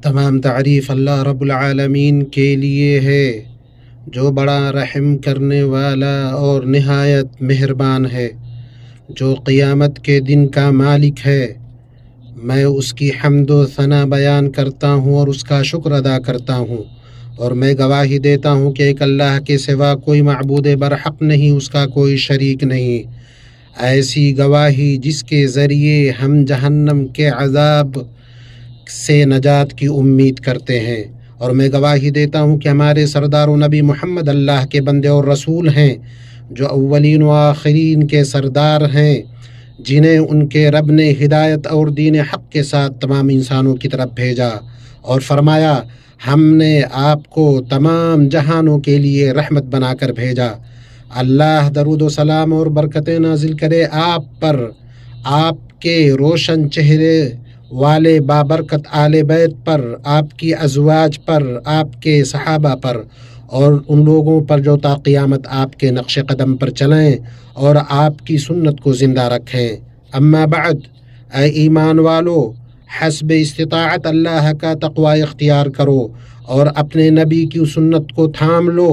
تمام تعریف اللہ رب العالمین کے لیے ہے جو بڑا رحم کرنے والا اور نہایت مہربان ہے، جو قیامت کے دن کا مالک ہے۔ میں اس کی حمد و ثنا بیان کرتا ہوں اور اس کا شکر ادا کرتا ہوں، اور میں گواہی دیتا ہوں کہ ایک اللہ کے سوا کوئی معبود برحق نہیں، اس کا کوئی شریک نہیں۔ ایسی گواہی جس کے ذریعے ہم جہنم کے عذاب سے نجات کی امید کرتے ہیں، اور میں گواہی دیتا ہوں کہ ہمارے سردار و نبی محمد اللہ کے بندے اور رسول ہیں، جو اولین و آخرین کے سردار ہیں، جنہیں ان کے رب نے ہدایت اور دین حق کے ساتھ تمام انسانوں کی طرف بھیجا، اور فرمایا ہم نے آپ کو تمام جہانوں کے لیے رحمت بنا کر بھیجا۔ اللہ درود و سلام اور برکتیں نازل کرے آپ پر، آپ کے روشن چہرے والے بابرکت آل بیت پر، آپ کی ازواج پر، آپ کے صحابہ پر، اور ان لوگوں پر جو تا قیامت آپ کے نقش قدم پر چلیں اور آپ کی سنت کو زندہ رکھیں۔ اما بعد، اے ایمان والو، حسب استطاعت اللہ کا تقوی اختیار کرو اور اپنے نبی کی سنت کو تھام لو،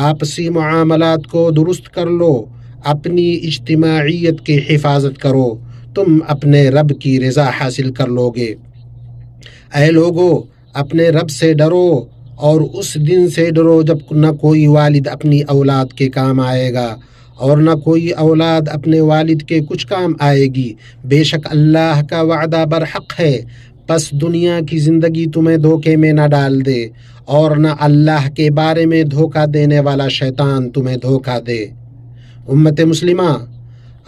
آپسی معاملات کو درست کر لو، اپنی اجتماعیت کی حفاظت کرو، تم اپنے رب کی رضا حاصل کر لو گے۔ اے لوگو، اپنے رب سے ڈرو اور اس دن سے ڈرو جب نہ کوئی والد اپنی اولاد کے کام آئے گا اور نہ کوئی اولاد اپنے والد کے کچھ کام آئے گی۔ بے شک اللہ کا وعدہ برحق ہے، پس دنیا کی زندگی تمہیں دھوکے میں نہ ڈال دے اور نہ اللہ کے بارے میں دھوکہ دینے والا شیطان تمہیں دھوکہ دے۔ امت مسلمہ،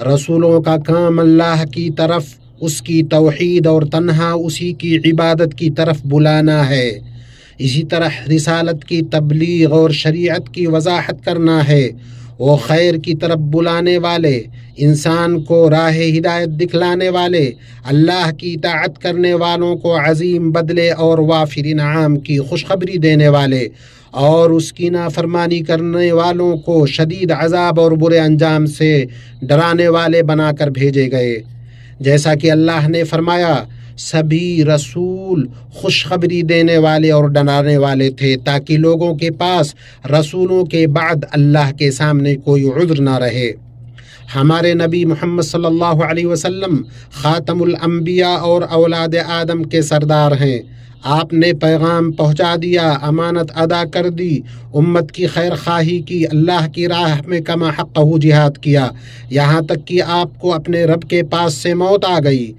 رسولوں کا کام اللہ کی طرف اس کی توحید اور تنہا اسی کی عبادت کی طرف بلانا ہے۔ اسی طرح رسالت کی تبلیغ اور شریعت کی وضاحت کرنا ہے۔ وہ خیر کی طرف بلانے والے، انسان کو راہ ہدایت دکھلانے والے، اللہ کی اطاعت کرنے والوں کو عظیم بدلے اور وافر انعام کی خوشخبری دینے والے، اور اس کی نافرمانی کرنے والوں کو شدید عذاب اور برے انجام سے ڈرانے والے بنا کر بھیجے گئے۔ جیسا کہ اللہ نے فرمایا، سبھی رسول خوشخبری دینے والے اور ڈرانے والے تھے، تاکہ لوگوں کے پاس رسولوں کے بعد اللہ کے سامنے کوئی عذر نہ رہے۔ ہمارے نبی محمد صلی اللہ علیہ وسلم خاتم الانبیاء اور اولاد آدم کے سردار ہیں۔ آپ نے پیغام پہنچا دیا، امانت ادا کر دی، امت کی خیر خواہی کی، اللہ کی راہ میں کما حقہ جہاد کیا، یہاں تک کہ آپ کو اپنے رب کے پاس سے موت آ گئی۔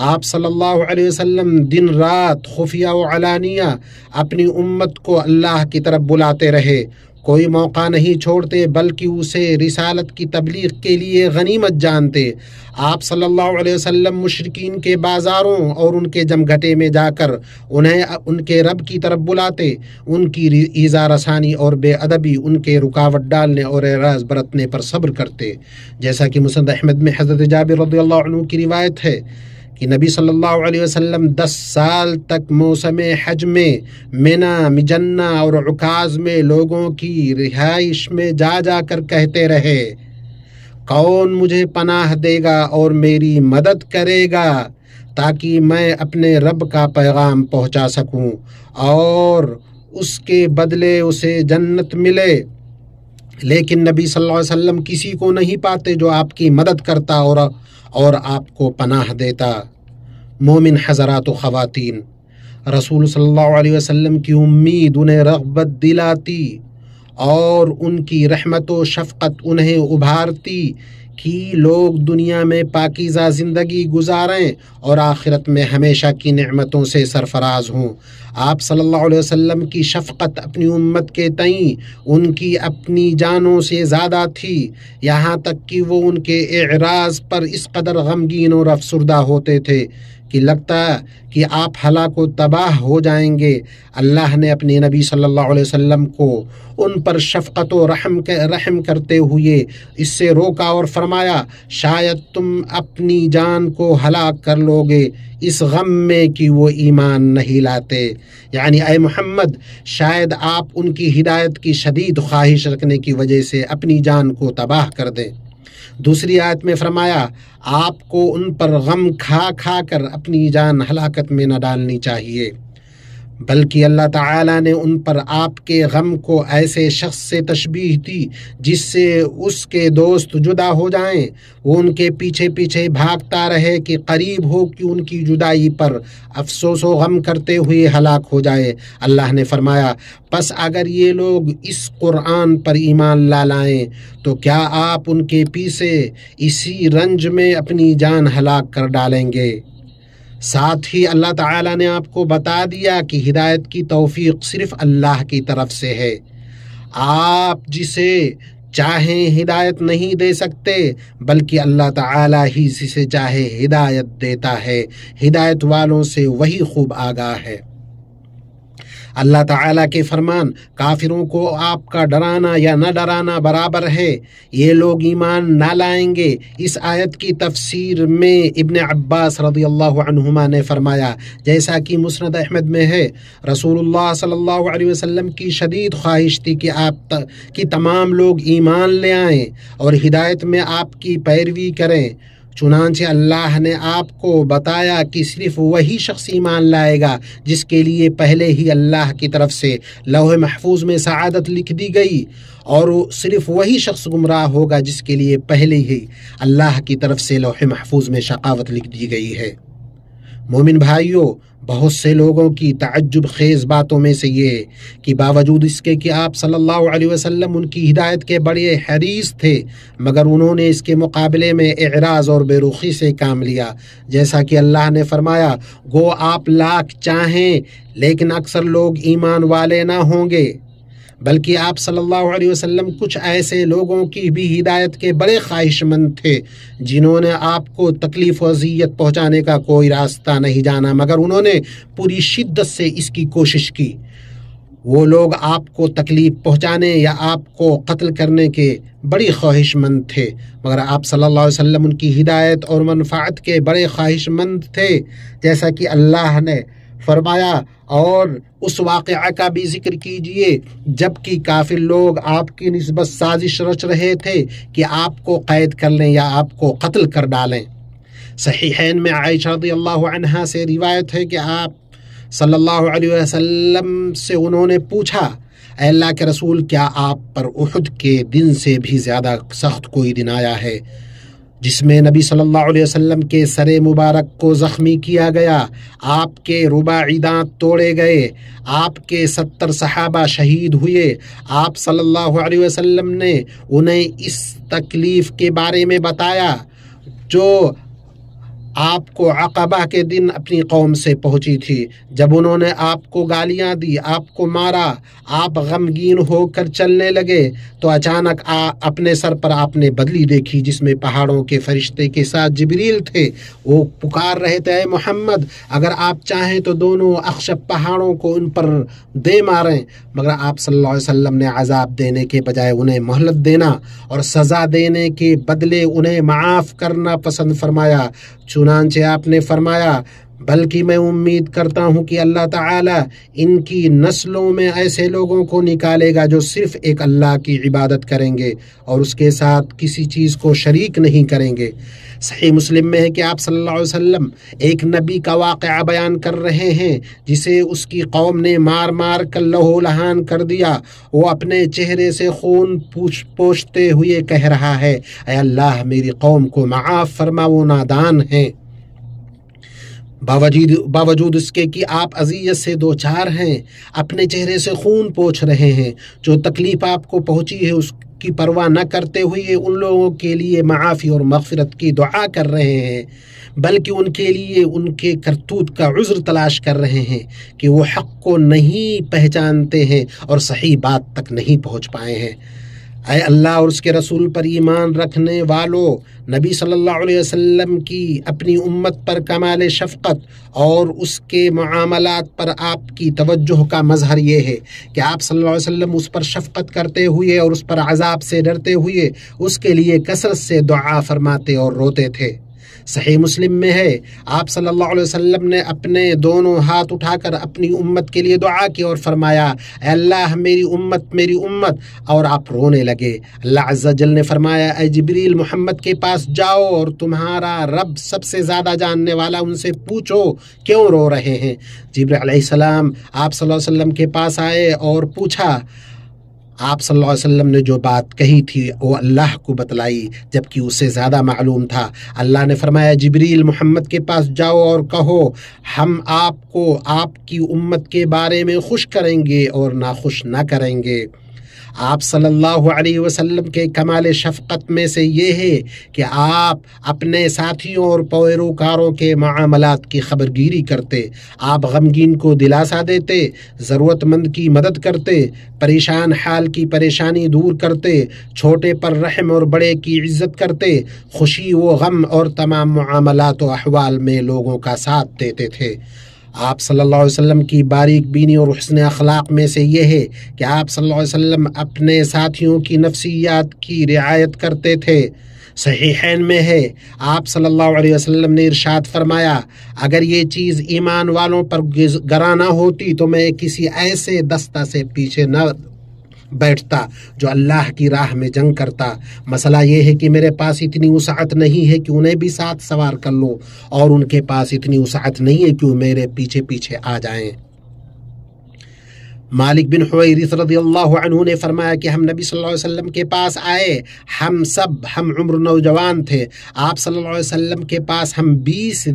آپ صلی اللہ علیہ وسلم دن رات خفیہ و علانیہ اپنی امت کو اللہ کی طرف بلاتے رہے، کوئی موقع نہیں چھوڑتے بلکہ اسے رسالت کی تبلیغ کے لیے غنیمت جانتے۔ آپ صلی اللہ علیہ وسلم مشرکین کے بازاروں اور ان کے جمگھٹے میں جا کر انہیں ان کے رب کی طرف بلاتے، ان کی ایذا رسانی اور بے ادبی، ان کے رکاوٹ ڈالنے اور اعراض برتنے پر صبر کرتے۔ جیسا کہ مسند احمد میں حضرت جابر رضی اللہ عنہ کی روایت ہے کہ نبی صلی اللہ علیہ وسلم 10 سال تک موسم حج میں منا، مجنہ اور عکاظ میں لوگوں کی رہائش میں جا جا کر کہتے رہے، کون مجھے پناہ دے گا اور میری مدد کرے گا تاکہ میں اپنے رب کا پیغام پہنچا سکوں اور اس کے بدلے اسے جنت ملے۔ لیکن نبی صلی اللہ علیہ وسلم کسی کو نہیں پاتے جو آپ کی مدد کرتا اور آپ کو پناہ دیتا۔ مومن حضرات و خواتین، رسول صلی اللہ علیہ وسلم کی امید انہیں رغبت دلاتی اور ان کی رحمت و شفقت انہیں ابھارتی کہ لوگ دنیا میں پاکیزہ زندگی گزاریں اور آخرت میں ہمیشہ کی نعمتوں سے سرفراز ہوں۔ آپ صلی اللہ علیہ وسلم کی شفقت اپنی امت کے تئیں ان کی اپنی جانوں سے زیادہ تھی، یہاں تک کہ وہ ان کے اعراض پر اس قدر غمگین اور افسردہ ہوتے تھے کہ لگتا کہ آپ ہلاک و تباہ ہو جائیں گے۔ اللہ نے اپنے نبی صلی اللہ علیہ وسلم کو ان پر شفقت و رحم کرتے ہوئے اس سے روکا اور فرمایا، شاید تم اپنی جان کو ہلاک کر لو گے اس غم میں کہ وہ ایمان نہیں لاتے، یعنی اے محمد شاید آپ ان کی ہدایت کی شدید خواہش رکھنے کی وجہ سے اپنی جان کو تباہ کر دیں۔ دوسری آیت میں فرمایا، آپ کو ان پر غم کھا کھا کر اپنی جان ہلاکت میں نہ ڈالنی چاہیے۔ بلکہ اللہ تعالیٰ نے ان پر آپ کے غم کو ایسے شخص سے تشبیہ دی جس سے اس کے دوست جدا ہو جائیں، وہ ان کے پیچھے پیچھے بھاگتا رہے کہ قریب ہو کہ ان کی جدائی پر افسوس و غم کرتے ہوئے ہلاک ہو جائے۔ اللہ نے فرمایا، پس اگر یہ لوگ اس قرآن پر ایمان لا لائیں تو کیا آپ ان کے پیچھے اسی رنج میں اپنی جان ہلاک کر ڈالیں گے؟ ساتھ ہی اللہ تعالیٰ نے آپ کو بتا دیا کہ ہدایت کی توفیق صرف اللہ کی طرف سے ہے۔ آپ جسے چاہیں ہدایت نہیں دے سکتے، بلکہ اللہ تعالیٰ ہی جسے چاہے ہدایت دیتا ہے۔ ہدایت والوں سے وہی خوب آگاہ ہے۔ اللہ تعالیٰ کے فرمان کافروں کو آپ کا ڈرانا یا نہ ڈرانا برابر ہے، یہ لوگ ایمان نہ لائیں گے۔ اس آیت کی تفسیر میں ابن عباس رضی اللہ عنہما نے فرمایا، جیسا کہ مسند احمد میں ہے، رسول اللہ صلی اللہ علیہ وسلم کی شدید خواہش تھی کہ آپ کی تمام لوگ ایمان لے آئیں اور ہدایت میں آپ کی پیروی کریں۔ چنانچہ اللہ نے آپ کو بتایا کہ صرف وہی شخص ایمان لائے گا جس کے لیے پہلے ہی اللہ کی طرف سے لوح محفوظ میں سعادت لکھ دی گئی، اور صرف وہی شخص گمراہ ہوگا جس کے لیے پہلے ہی اللہ کی طرف سے لوح محفوظ میں شقاوت لکھ دی گئی ہے۔ مومن بھائیوں، بہت سے لوگوں کی تعجب خیز باتوں میں سے یہ ہے کہ باوجود اس کے کہ آپ صلی اللہ علیہ وسلم ان کی ہدایت کے بڑے حریص تھے، مگر انہوں نے اس کے مقابلے میں اعراض اور بے رخی سے کام لیا۔ جیسا کہ اللہ نے فرمایا، گو آپ لاکھ چاہیں لیکن اکثر لوگ ایمان والے نہ ہوں گے، بلکہ آپ صلی اللہ علیہ وسلم کچھ ایسے لوگوں کی بھی ہدایت کے بڑے خواہش مند تھے جنہوں نے آپ کو تکلیف و اذیت پہنچانے کا کوئی راستہ نہیں جانا، مگر انہوں نے پوری شدت سے اس کی کوشش کی۔ وہ لوگ آپ کو تکلیف پہنچانے یا آپ کو قتل کرنے کے بڑی خواہش مند تھے، مگر آپ صلی اللہ علیہ وسلم ان کی ہدایت اور منفعت کے بڑے خواہش مند تھے، جیسا کہ اللہ نے فرمایا۔ اور اس واقعہ کا بھی ذکر کیجئے جب کہ کافر لوگ آپ کی نسبت سازش رچ رہے تھے کہ آپ کو قید کر لیں یا آپ کو قتل کر ڈالیں۔ صحیحین میں عائشہ رضی اللہ عنہا سے روایت ہے کہ آپ صلی اللہ علیہ وسلم سے انہوں نے پوچھا، اے اللہ کے رسول، کیا آپ پر احد کے دن سے بھی زیادہ سخت کوئی دن آیا ہے جس میں نبی صلی اللہ علیہ وسلم کے سر مبارک کو زخمی کیا گیا، آپ کے رباعی دانت توڑے گئے، آپ کے 70 صحابہ شہید ہوئے؟ آپ صلی اللہ علیہ وسلم نے انہیں اس تکلیف کے بارے میں بتایا جو آپ کو عقبہ کے دن اپنی قوم سے پہنچی تھی، جب انہوں نے آپ کو گالیاں دی، آپ کو مارا، آپ غمگین ہو کر چلنے لگے تو اچانک اپنے سر پر آپ نے بدلی دیکھی جس میں پہاڑوں کے فرشتے کے ساتھ جبریل تھے۔ وہ پکار رہے تھے، اے محمد، اگر آپ چاہیں تو دونوں اخشب پہاڑوں کو ان پر دے ماریں، مگر آپ صلی اللہ علیہ وسلم نے عذاب دینے کے بجائے انہیں مہلت دینا اور سزا دینے کے بدلے انہیں معاف کرنا پسند فرمایا۔ چنانچہ آپ نے فرمایا، بلکہ میں امید کرتا ہوں کہ اللہ تعالیٰ ان کی نسلوں میں ایسے لوگوں کو نکالے گا جو صرف ایک اللہ کی عبادت کریں گے اور اس کے ساتھ کسی چیز کو شریک نہیں کریں گے۔ صحیح مسلم میں ہے کہ آپ صلی اللہ علیہ وسلم ایک نبی کا واقعہ بیان کر رہے ہیں جسے اس کی قوم نے مار مار کر لہو لہان کر دیا۔ وہ اپنے چہرے سے خون پوچھتے ہوئے کہہ رہا ہے، اے اللہ میری قوم کو معاف فرما، وہ نادان ہیں۔ باوجود اس کے کہ آپ اذیت سے دوچار ہیں، اپنے چہرے سے خون پوچھ رہے ہیں، جو تکلیف آپ کو پہنچی ہے اس کی پرواہ نہ کرتے ہوئے ان لوگوں کے لیے معافی اور مغفرت کی دعا کر رہے ہیں، بلکہ ان کے لیے ان کے کرتوت کا عذر تلاش کر رہے ہیں کہ وہ حق کو نہیں پہچانتے ہیں اور صحیح بات تک نہیں پہنچ پائے ہیں۔ اے اللہ اور اس کے رسول پر ایمان رکھنے والوں، نبی صلی اللہ علیہ وسلم کی اپنی امت پر کمال شفقت اور اس کے معاملات پر آپ کی توجہ کا مظہر یہ ہے کہ آپ صلی اللہ علیہ وسلم اس پر شفقت کرتے ہوئے اور اس پر عذاب سے ڈرتے ہوئے اس کے لیے کثرت سے دعا فرماتے اور روتے تھے۔ صحیح مسلم میں ہے آپ صلی اللہ علیہ وسلم نے اپنے دونوں ہاتھ اٹھا کر اپنی امت کے لیے دعا کی اور فرمایا اے اللہ میری امت، اور آپ رونے لگے۔ اللہ عز و جل نے فرمایا اے جبریل محمد کے پاس جاؤ اور تمہارا رب سب سے زیادہ جاننے والا ان سے پوچھو کیوں رو رہے ہیں۔ جبریل علیہ السلام آپ صلی اللہ علیہ وسلم کے پاس آئے اور پوچھا، آپ صلی اللہ علیہ وسلم نے جو بات کہی تھی وہ اللہ کو بتلائی جبکہ اسے زیادہ معلوم تھا۔ اللہ نے فرمایا جبریل محمد کے پاس جاؤ اور کہو ہم آپ کو آپ کی امت کے بارے میں خوش کریں گے اور ناخوش نہ کریں گے۔ آپ صلی اللہ علیہ وسلم کے کمال شفقت میں سے یہ ہے کہ آپ اپنے ساتھیوں اور پیروکاروں کے معاملات کی خبرگیری کرتے، آپ غمگین کو دلاسا دیتے، ضرورت مند کی مدد کرتے، پریشان حال کی پریشانی دور کرتے، چھوٹے پر رحم اور بڑے کی عزت کرتے، خوشی و غم اور تمام معاملات و احوال میں لوگوں کا ساتھ دیتے تھے۔ آپ صلی اللہ علیہ وسلم کی باریک بینی اور حسن اخلاق میں سے یہ ہے کہ آپ صلی اللہ علیہ وسلم اپنے ساتھیوں کی نفسیات کی رعایت کرتے تھے۔ صحیحین میں ہے آپ صلی اللہ علیہ وسلم نے ارشاد فرمایا اگر یہ چیز ایمان والوں پر گراں نہ ہوتی تو میں کسی ایسے دستہ سے پیچھے نہ بیٹھتا جو اللہ کی راہ میں جنگ کرتا۔ مسئلہ یہ ہے کہ میرے پاس اتنی وسعت نہیں ہے کہ انہیں بھی ساتھ سوار کر لوں، اور ان کے پاس اتنی وسعت نہیں ہے کہ وہ میرے پیچھے پیچھے آ جائیں۔ مالک بن حویرث رضی اللہ عنہ نے فرمایا کہ ہم نبی صلی اللہ علیہ وسلم کے پاس آئے، ہم عمر نوجوان تھے، آپ صلی اللہ علیہ وسلم کے پاس ہم 20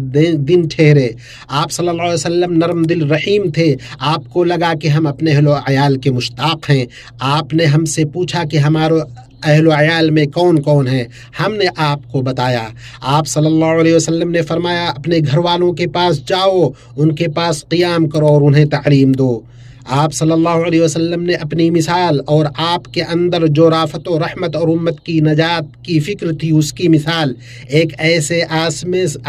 دن ٹھہرے۔ آپ صلی اللہ علیہ وسلم نرم دل رحیم تھے، آپ کو لگا کہ ہم اپنے اہل و عیال کے مشتاق ہیں۔ آپ نے ہم سے پوچھا کہ ہمارے اہل و عیال میں کون کون ہیں، ہم نے آپ کو بتایا۔ آپ صلی اللہ علیہ وسلم نے فرمایا اپنے گھر والوں کے پاس جاؤ، ان کے پاس قیام کرو اور انہیں تعلیم دو۔ آپ صلی اللہ علیہ وسلم نے اپنی مثال اور آپ کے اندر جو رافت و رحمت اور امت کی نجات کی فکر تھی اس کی مثال ایک ایسے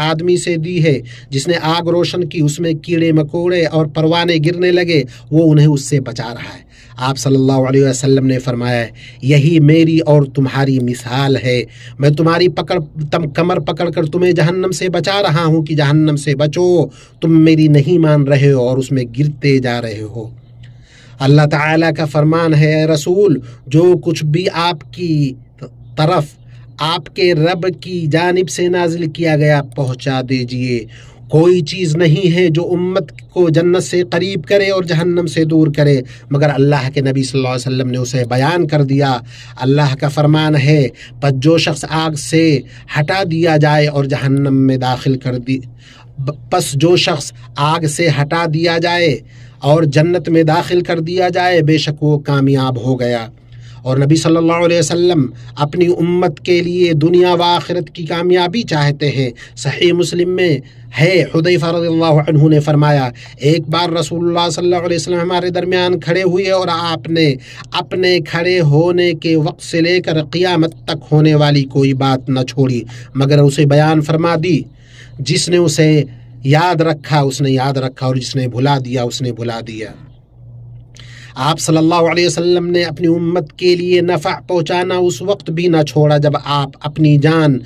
آدمی سے دی ہے جس نے آگ روشن کی، اس میں کیڑے مکوڑے اور پروانے گرنے لگے، وہ انہیں اس سے بچا رہا ہے۔ آپ صلی اللہ علیہ وسلم نے فرمایا یہی میری اور تمہاری مثال ہے، میں تمہاری کمر پکڑ کر تمہیں جہنم سے بچا رہا ہوں کہ جہنم سے بچو، تم میری نہیں مان رہے ہو اور اس میں گرتے جا رہے ہو۔ اللہ تعالیٰ کا فرمان ہے اے رسول جو کچھ بھی آپ کی طرف آپ کے رب کی جانب سے نازل کیا گیا پہنچا دیجئے۔ کوئی چیز نہیں ہے جو امت کو جنت سے قریب کرے اور جہنم سے دور کرے مگر اللہ کے نبی صلی اللہ علیہ وسلم نے اسے بیان کر دیا۔ اللہ کا فرمان ہے پس جو شخص آگ سے ہٹا دیا جائے اور جہنم میں داخل کر دی پس جو شخص آگ سے ہٹا دیا جائے اور جنت میں داخل کر دیا جائے بے شک وہ کامیاب ہو گیا۔ اور نبی صلی اللہ علیہ وسلم اپنی امت کے لیے دنیا و آخرت کی کامیابی چاہتے ہیں۔ صحیح مسلم میں ہے حذیفہ رضی اللہ عنہ نے فرمایا ایک بار رسول اللہ صلی اللہ علیہ وسلم ہمارے درمیان کھڑے ہوئے اور آپ نے اپنے کھڑے ہونے کے وقت سے لے کر قیامت تک ہونے والی کوئی بات نہ چھوڑی مگر اسے بیان فرما دی۔ جس نے اسے یاد رکھا اس نے یاد رکھا اور جس نے بھلا دیا اس نے بھلا دیا۔ آپ صلی اللہ علیہ وسلم نے اپنی امت کے لیے نفع پہنچانا اس وقت بھی نہ چھوڑا جب آپ اپنی جان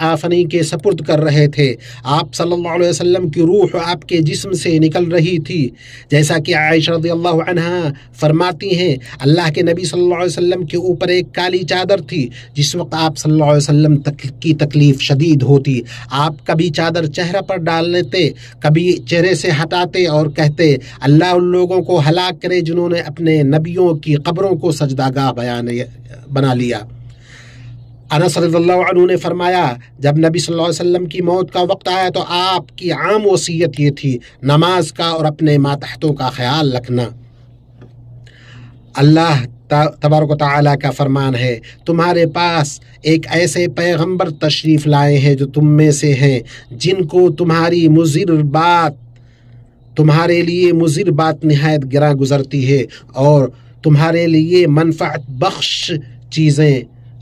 آفنی کے سپرد کر رہے تھے۔ آپ صلی اللہ علیہ وسلم کی روح آپ کے جسم سے نکل رہی تھی، جیسا کہ عائشہ رضی اللہ عنہا فرماتی ہیں اللہ کے نبی صلی اللہ علیہ وسلم کے اوپر ایک کالی چادر تھی۔ جس وقت آپ صلی اللہ علیہ وسلم کی تکلیف شدید ہوتی آپ کبھی چادر چہرہ پر ڈال لیتے، کبھی چہرے سے ہٹاتے اور کہتے اللہ ان لوگوں کو ہلاک کرے جنہوں نے اپنے نبیوں کی قبروں کو سجدہ گاہ بنا لیا۔ انس رضی اللہ عنہ نے فرمایا جب نبی صلی اللہ علیہ وسلم کی موت کا وقت آیا تو آپ کی عام وصیت یہ تھی نماز کا اور اپنے ماتحتوں کا خیال رکھنا۔ اللہ تبارک و تعالیٰ کا فرمان ہے تمہارے پاس ایک ایسے پیغمبر تشریف لائے ہیں جو تم میں سے ہیں جن کو تمہارے لیے مضر بات نہایت گراں گزرتی ہے اور تمہارے لیے منفعت بخش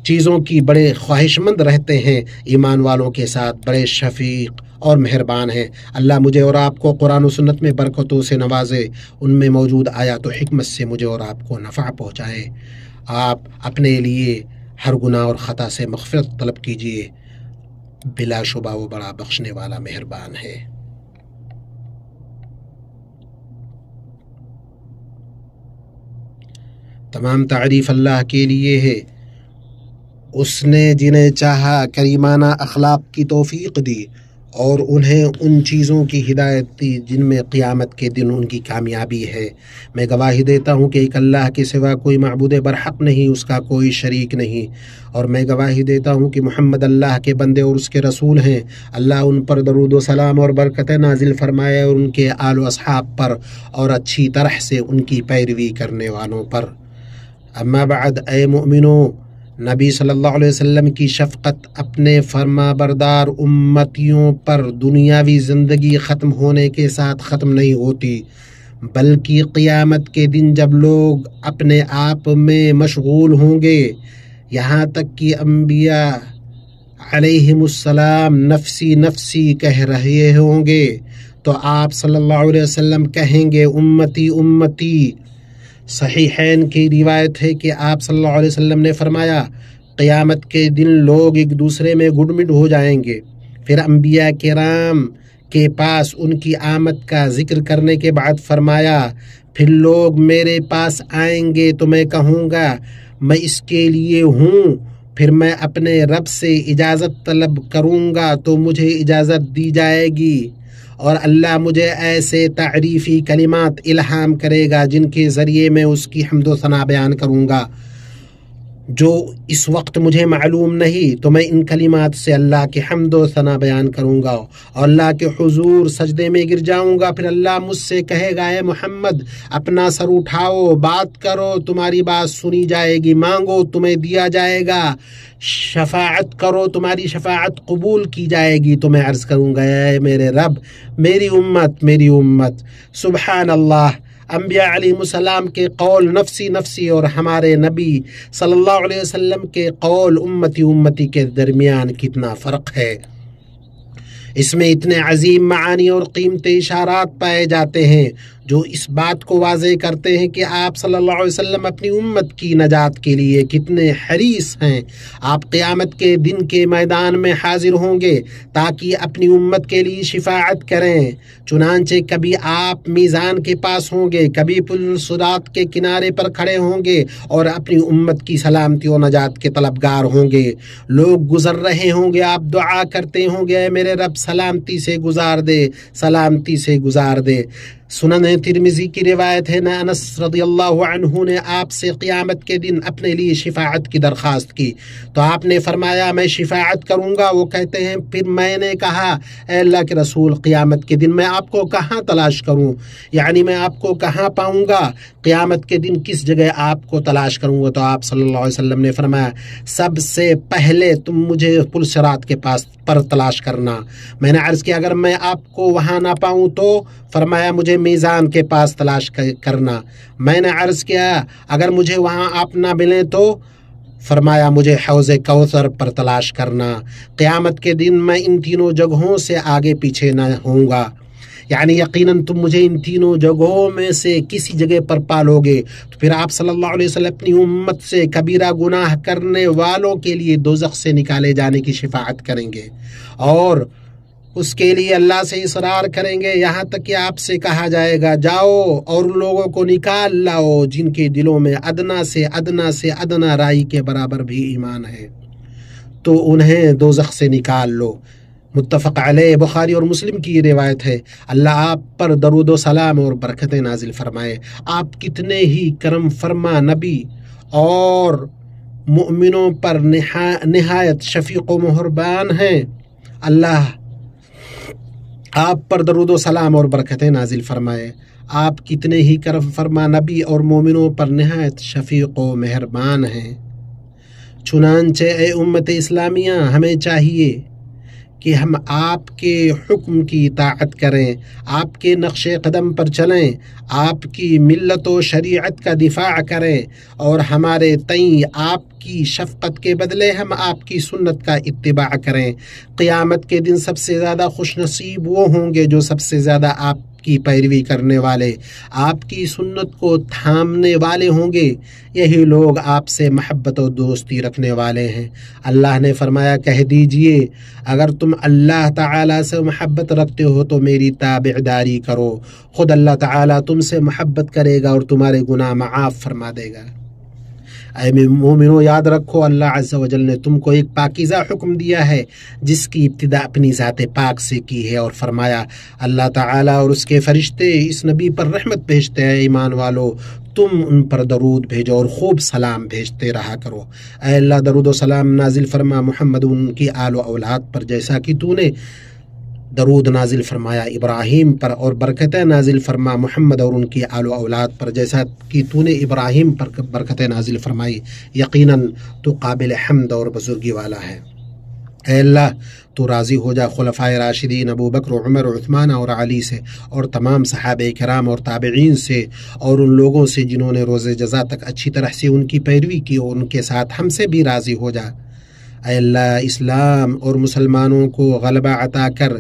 چیزوں کی بڑے خواہش مند رہتے ہیں، ایمان والوں کے ساتھ بڑے شفیق اور مہربان ہیں۔ اللہ مجھے اور آپ کو قرآن و سنت میں برکتوں سے نوازے، ان میں موجود آیات و حکمت سے مجھے اور آپ کو نفع پہنچائے۔ آپ اپنے لیے ہر گناہ اور خطا سے مغفرت طلب کیجیے۔ بلا شبہ وہ بڑا بخشنے والا مہربان ہے۔ تمام تعریف اللہ کے لیے ہے، اس نے جنہیں چاہا کریمانہ اخلاق کی توفیق دی اور انہیں ان چیزوں کی ہدایت دی جن میں قیامت کے دن ان کی کامیابی ہے۔ میں گواہی دیتا ہوں کہ ایک اللہ کے سوا کوئی معبود برحق نہیں، اس کا کوئی شریک نہیں، اور میں گواہی دیتا ہوں کہ محمد اللہ کے بندے اور اس کے رسول ہیں۔ اللہ ان پر درود و سلام اور برکتیں نازل فرمائے، اور ان کے آل و اصحاب پر، اور اچھی طرح سے ان کی پیروی کرنے والوں پر۔ اما بعد، اے مومنو، نبی صلی اللہ علیہ وسلم کی شفقت اپنے فرما بردار امتیوں پر دنیاوی زندگی ختم ہونے کے ساتھ ختم نہیں ہوتی، بلکہ قیامت کے دن جب لوگ اپنے آپ میں مشغول ہوں گے، یہاں تک کہ انبیاء علیہم السلام نفسی نفسی کہہ رہے ہوں گے، تو آپ صلی اللہ علیہ وسلم کہیں گے امتی امتی۔ صحیحین کی روایت ہے کہ آپ صلی اللہ علیہ وسلم نے فرمایا، قیامت کے دن لوگ ایک دوسرے میں گڈ مڈ ہو جائیں گے، پھر انبیاء کرام کے پاس ان کی آمد کا ذکر کرنے کے بعد فرمایا، پھر لوگ میرے پاس آئیں گے تو میں کہوں گا میں اس کے لیے ہوں، پھر میں اپنے رب سے اجازت طلب کروں گا تو مجھے اجازت دی جائے گی، اور اللہ مجھے ایسے تعریفی کلمات الہام کرے گا جن کے ذریعے میں اس کی حمد و ثنا بیان کروں گا جو اس وقت مجھے معلوم نہیں، تو میں ان کلمات سے اللہ کی حمد و ثنا بیان کروں گا اور اللہ کے حضور سجدے میں گر جاؤں گا۔ پھر اللہ مجھ سے کہے گا، اے محمد اپنا سر اٹھاؤ، بات کرو تمہاری بات سنی جائے گی، مانگو تمہیں دیا جائے گا، شفاعت کرو تمہاری شفاعت قبول کی جائے گی۔ تو میں عرض کروں گا، اے میرے رب، میری امت میری امت۔ سبحان اللہ، انبیاء علیہ السلام کے قول نفسی نفسی اور ہمارے نبی صلی اللہ علیہ وسلم کے قول امتی امتی کے درمیان کتنا فرق ہے۔ اس میں اتنے عظیم معانی اور قیمتی اشارات پائے جاتے ہیں جو اس بات کو واضح کرتے ہیں کہ آپ صلی اللہ علیہ وسلم اپنی امت کی نجات کے لیے کتنے حریص ہیں۔ آپ قیامت کے دن کے میدان میں حاضر ہوں گے تاکہ اپنی امت کے لیے شفاعت کریں، چنانچہ کبھی آپ میزان کے پاس ہوں گے، کبھی پل صراط کے کنارے پر کھڑے ہوں گے اور اپنی امت کی سلامتی و نجات کے طلبگار ہوں گے۔ لوگ گزر رہے ہوں گے، آپ دعا کرتے ہوں گے، اے میرے رب سلامتی سے گزار دے، سلامتی سے گزار دے۔ سنن ترمذی کی روایت ہے، انس رضی اللہ عنہ نے آپ سے قیامت کے دن اپنے لیے شفاعت کی درخواست کی تو آپ نے فرمایا میں شفاعت کروں گا۔ وہ کہتے ہیں پھر میں نے کہا، اے اللہ کے رسول، قیامت کے دن میں آپ کو کہاں تلاش کروں، یعنی میں آپ کو کہاں پاؤں گا، قیامت کے دن کس جگہ آپ کو تلاش کروں گا؟ تو آپ صلی اللہ علیہ وسلم نے فرمایا، سب سے پہلے تم مجھے پل صراط کے پاس پر تلاش کرنا۔ میں نے عرض کیا اگر میں آپ کو وہاں نہ پاؤں تو؟ فرمایا مجھے میزان کے پاس تلاش کرنا۔ میں نے عرض کیا اگر مجھے وہاں آپ نہ ملیں تو؟ فرمایا مجھے حوض کوثر پر تلاش کرنا۔ قیامت کے دن میں ان تینوں جگہوں سے آگے پیچھے نہ ہوں گا، یعنی یقیناً تم مجھے ان تینوں جگہوں میں سے کسی جگہ پر پالو گے۔ تو پھر آپ صلی اللہ علیہ وسلم اپنی امت سے کبیرہ گناہ کرنے والوں کے لیے دوزخ سے نکالے جانے کی شفاعت کریں گے اور اس کے لیے اللہ سے اصرار کریں گے، یہاں تک کہ آپ سے کہا جائے گا جاؤ اور ان لوگوں کو نکال لاؤ جن کے دلوں میں ادنا سے ادنا رائی کے برابر بھی ایمان ہے، تو انہیں دوزخ سے نکال لو۔ متفق علیہ، بخاری اور مسلم کی یہ روایت ہے۔ اللہ آپ پر درود و سلام اور برکتیں نازل فرمائے۔ آپ کتنے ہی کرم فرما نبی اور مؤمنوں پر نہایت شفیق و مہربان ہیں۔ اللہ آپ پر درود و سلام اور برکتیں نازل فرمائے۔ آپ کتنے ہی کرم فرما نبی اور مومنوں پر نہایت شفیق و مہربان ہیں۔ چنانچہ اے امت اسلامیہ، ہمیں چاہیے کہ ہم آپ کے حکم کی اطاعت کریں، آپ کے نقش قدم پر چلیں، آپ کی ملت و شریعت کا دفاع کریں اور ہمارے تئیں آپ کی شفقت کے بدلے ہم آپ کی سنت کا اتباع کریں۔ قیامت کے دن سب سے زیادہ خوش نصیب وہ ہوں گے جو سب سے زیادہ آپ کی پیروی کرنے والے، آپ کی سنت کو تھامنے والے ہوں گے، یہی لوگ آپ سے محبت و دوستی رکھنے والے ہیں۔ اللہ نے فرمایا کہہ دیجئے اگر تم اللہ تعالیٰ سے محبت رکھتے ہو تو میری تابعداری کرو، خود اللہ تعالیٰ تم سے محبت کرے گا اور تمہارے گناہ معاف فرما دے گا۔ اے مومنو، یاد رکھو اللہ عز و جل نے تم کو ایک پاکیزہ حکم دیا ہے جس کی ابتدا اپنی ذات پاک سے کی ہے، اور فرمایا اللہ تعالیٰ اور اس کے فرشتے اس نبی پر رحمت بھیجتے ہیں، ایمان والو تم ان پر درود بھیجو اور خوب سلام بھیجتے رہا کرو۔ اے اللہ درود و سلام نازل فرما محمد ان کی آل و اولاد پر، جیسا کہ تو نے درود نازل فرمایا ابراہیم پر، اور برکتیں نازل فرما محمد اور ان کی آل و اولاد پر، جیسا کہ تو نے ابراہیم پر برکتیں نازل فرمائی۔ یقیناً تو قابل حمد اور بزرگی والا ہے۔ اے اللہ تو راضی ہو جا خلفائے راشدین ابو بکر عمر عثمان اور علی سے، اور تمام صحابہ کرام اور تابعین سے، اور ان لوگوں سے جنہوں نے روز جزا تک اچھی طرح سے ان کی پیروی کی، اور ان کے ساتھ ہم سے بھی راضی ہو جا۔ اے اللہ اسلام اور مسلمانوں کو غلبہ عطا کر،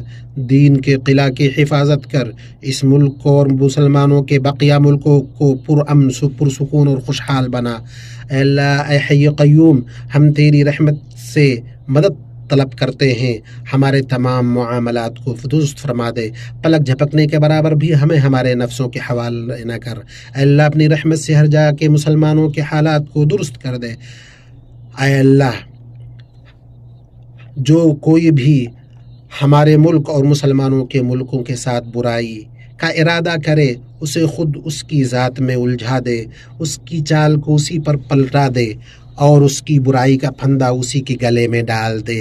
دین کے قلعہ کی حفاظت کر، اس ملک اور مسلمانوں کے بقیہ ملکوں کو پرامن پرسکون اور خوشحال بنا۔ اے اللہ اے حی قیوم ہم تیری رحمت سے مدد طلب کرتے ہیں، ہمارے تمام معاملات کو درست فرما دے، پلک جھپکنے کے برابر بھی ہمیں ہمارے نفسوں کے حوالے نہ کر۔ اے اللہ اپنی رحمت سے ہر جا کے مسلمانوں کے حالات کو درست کر دے۔ اے اللہ جو کوئی بھی ہمارے ملک اور مسلمانوں کے ملکوں کے ساتھ برائی کا ارادہ کرے اسے خود اس کی ذات میں الجھا دے، اس کی چال کو اسی پر پلٹا دے، اور اس کی برائی کا پھندا اسی کے گلے میں ڈال دے۔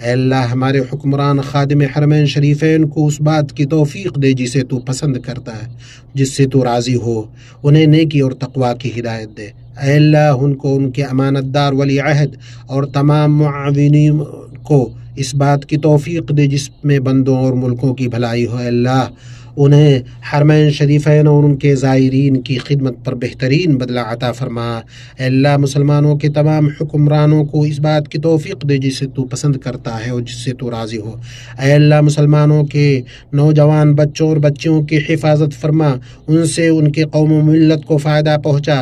اے اللہ ہمارے حکمران خادم حرمین شریفین کو اس بات کی توفیق دے جسے تو پسند کرتا ہے، جس سے تو راضی ہو، انہیں نیکی اور تقوی کی ہدایت دے۔ اے اللہ ان کو، ان کے امانت دار ولی عہد اور تمام معاونین کو اس بات کی توفیق دے جس میں بندوں اور ملکوں کی بھلائی ہو۔ اے اللہ انہیں حرمین شریفین اور ان کے زائرین کی خدمت پر بہترین بدلہ عطا فرما۔ اے اللہ مسلمانوں کے تمام حکمرانوں کو اس بات کی توفیق دے جسے تو پسند کرتا ہے اور جس سے تو راضی ہو۔ اے اللہ مسلمانوں کے نوجوان بچوں اور بچیوں کی حفاظت فرما، ان سے ان کے قوم و ملت کو فائدہ پہنچا،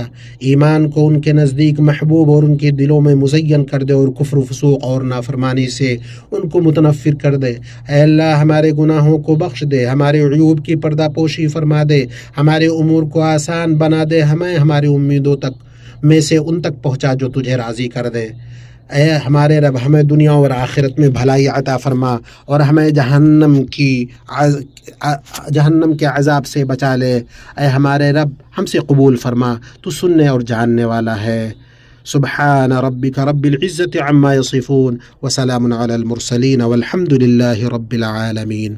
ایمان کو ان کے نزدیک محبوب اور ان کے دلوں میں مزین کر دے، اور کفر و فسوق اور نافرمانی سے ان کو متنفر کر دے۔ اے اللہ ہمارے گناہوں کو بخش دے، ہمارے عیوب کی پردہ پوشی فرما دے، ہمارے امور کو آسان بنا دے، ہمیں ہماری امیدوں تک میں سے ان تک پہنچا جو تجھے راضی کر دے۔ اے ہمارے رب ہمیں دنیا اور آخرت میں بھلائی عطا فرما، اور ہمیں جہنم کے عذاب سے بچا لے۔ اے ہمارے رب ہم سے قبول فرما، تو سننے اور جاننے والا ہے۔ سبحان ربک رب العزة عما یصفون وسلام علی المرسلین والحمد للہ رب العالمین۔